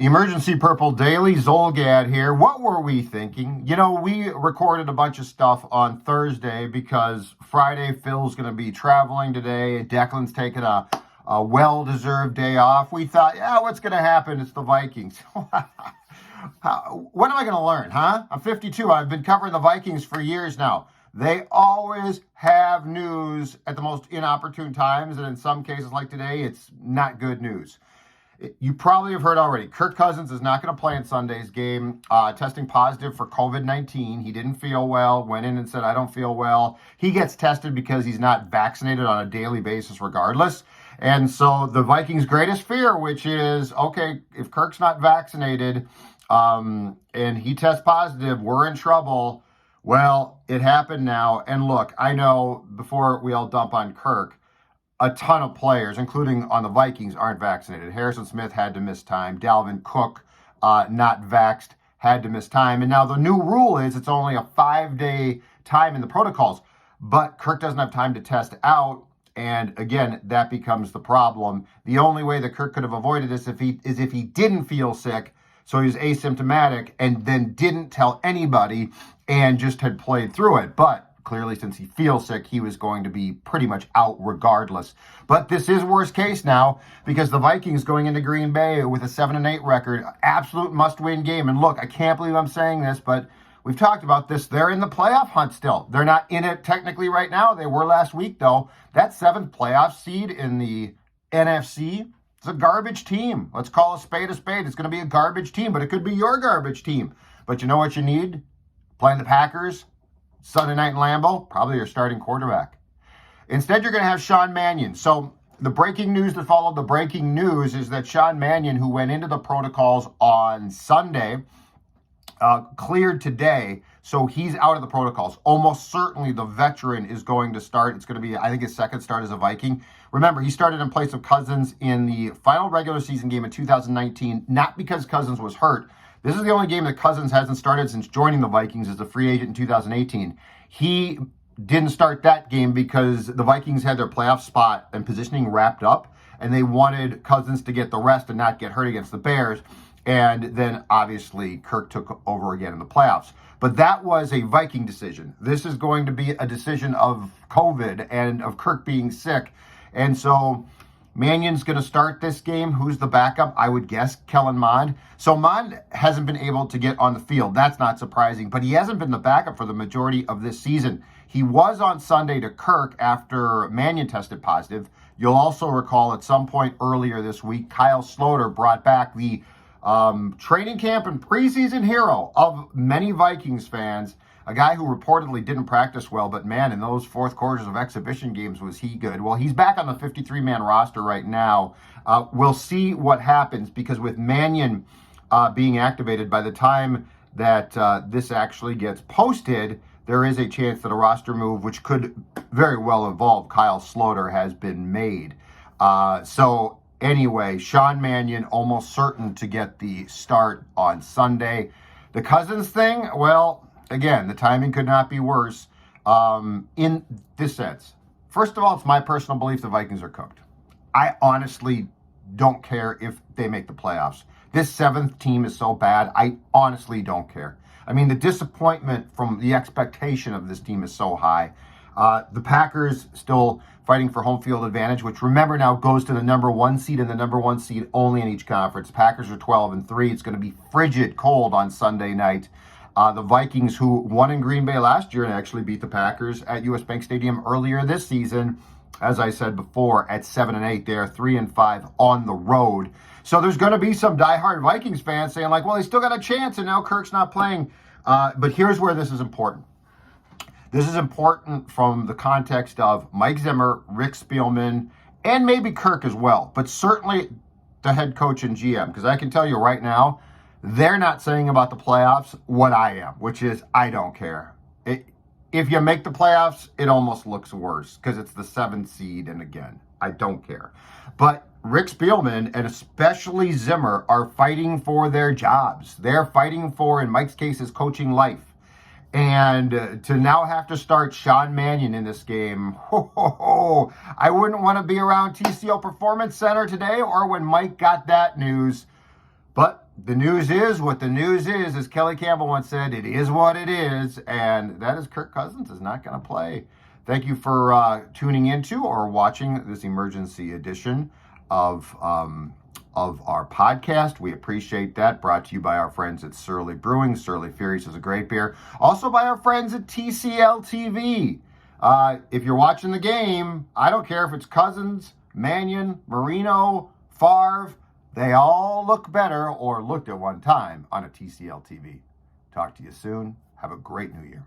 Emergency Purple Daily, Zulgad here. What were we thinking? You know, we recorded a bunch of stuff on Thursday because Friday Phil's going to be traveling today. Declan's taking a well-deserved day off. We thought, yeah, what's going to happen? It's the Vikings. When am I going to learn, huh? I'm 52. I've been covering the Vikings for years now. They always have news at the most inopportune times, and in some cases like today, it's not good news. You probably have heard already, Kirk Cousins is not going to play in Sunday's game, testing positive for COVID-19. He didn't feel well, went in and said, I don't feel well. He gets tested because he's not vaccinated on a daily basis regardless. And so the Vikings' greatest fear, which is, okay, if Kirk's not vaccinated and he tests positive, we're in trouble. Well, it happened now. And look, I know before we all dump on Kirk, a ton of players, including on the Vikings, aren't vaccinated. Harrison Smith had to miss time. Dalvin Cook, not vaxxed, had to miss time. And now the new rule is it's only a 5-day time in the protocols. But Kirk doesn't have time to test out. And again, that becomes the problem. The only way that Kirk could have avoided this is if he didn't feel sick, so he was asymptomatic, and then didn't tell anybody and just had played through it. But clearly, since he feels sick, he was going to be pretty much out regardless. But this is worst case now because the Vikings going into Green Bay with a 7-8 record, absolute must-win game. And look, I can't believe I'm saying this, but we've talked about this. They're in the playoff hunt still. They're not in it technically right now. They were last week, though. That 7th playoff seed in the NFC, it's a garbage team. Let's call a spade a spade. It's going to be a garbage team, but it could be your garbage team. But you know what you need? Playing the Packers Sunday night in Lambeau, probably your starting quarterback. Instead, you're going to have Sean Mannion. So the breaking news that followed the breaking news is that Sean Mannion, who went into the protocols on Sunday, cleared today. So he's out of the protocols. Almost certainly the veteran is going to start. It's going to be, I think, his second start as a Viking. Remember, he started in place of Cousins in the final regular season game in 2019, not because Cousins was hurt. This is the only game that Cousins hasn't started since joining the Vikings as a free agent in 2018. He didn't start that game because the Vikings had their playoff spot and positioning wrapped up, and they wanted Cousins to get the rest and not get hurt against the Bears. And then, obviously, Kirk took over again in the playoffs. But that was a Viking decision. This is going to be a decision of COVID and of Kirk being sick. And so Mannion's going to start this game. Who's the backup? I would guess Kellen Mond. So Mond hasn't been able to get on the field. That's not surprising, but he hasn't been the backup for the majority of this season. He was on Sunday to Kirk after Mannion tested positive. You'll also recall at some point earlier this week, Kyle Sloter brought back the training camp and preseason hero of many Vikings fans, a guy who reportedly didn't practice well, but man, in those fourth quarters of exhibition games, was he good. Well, he's back on the 53-man roster right now. We'll see what happens because with Mannion being activated, by the time that this actually gets posted, there is a chance that a roster move, which could very well involve Kyle Sloter, has been made. So anyway, Sean Mannion almost certain to get the start on Sunday. The Cousins thing, well, again, the timing could not be worse in this sense. First of all, it's my personal belief the Vikings are cooked. I honestly don't care if they make the playoffs. This 7th team is so bad, I honestly don't care. I mean, the disappointment from the expectation of this team is so high. The Packers still fighting for home field advantage, which remember now goes to the number 1 seed and the number 1 seed only in each conference. Packers are 12-3. It's going to be frigid cold on Sunday night. The Vikings, who won in Green Bay last year and actually beat the Packers at US Bank Stadium earlier this season, as I said before, at 7-8, they are 3-5 on the road. So there's going to be some diehard Vikings fans saying like, well, they still got a chance and now Kirk's not playing. But here's where this is important. This is important from the context of Mike Zimmer, Rick Spielman, and maybe Kirk as well, but certainly the head coach and GM, because I can tell you right now, they're not saying about the playoffs what I am, which is I don't care. If you make the playoffs, it almost looks worse because it's the 7th seed, and again, I don't care. But Rick Spielman and especially Zimmer are fighting for their jobs. They're fighting for, in Mike's case, his coaching life. And to now have to start Sean Mannion in this game, I wouldn't want to be around TCO Performance Center today or when Mike got that news. But the news is what the news is. As Kelly Campbell once said, it is what it is. And that is Kirk Cousins is not going to play. Thank you for tuning into or watching this emergency edition of our podcast. We appreciate that. Brought to you by our friends at Surly Brewing. Surly Furious is a great beer. Also by our friends at TCL TV. If you're watching the game, I don't care if it's Cousins, Mannion, Marino, Favre. They all look better, or looked at one time, on a TCL TV. Talk to you soon. Have a great new year.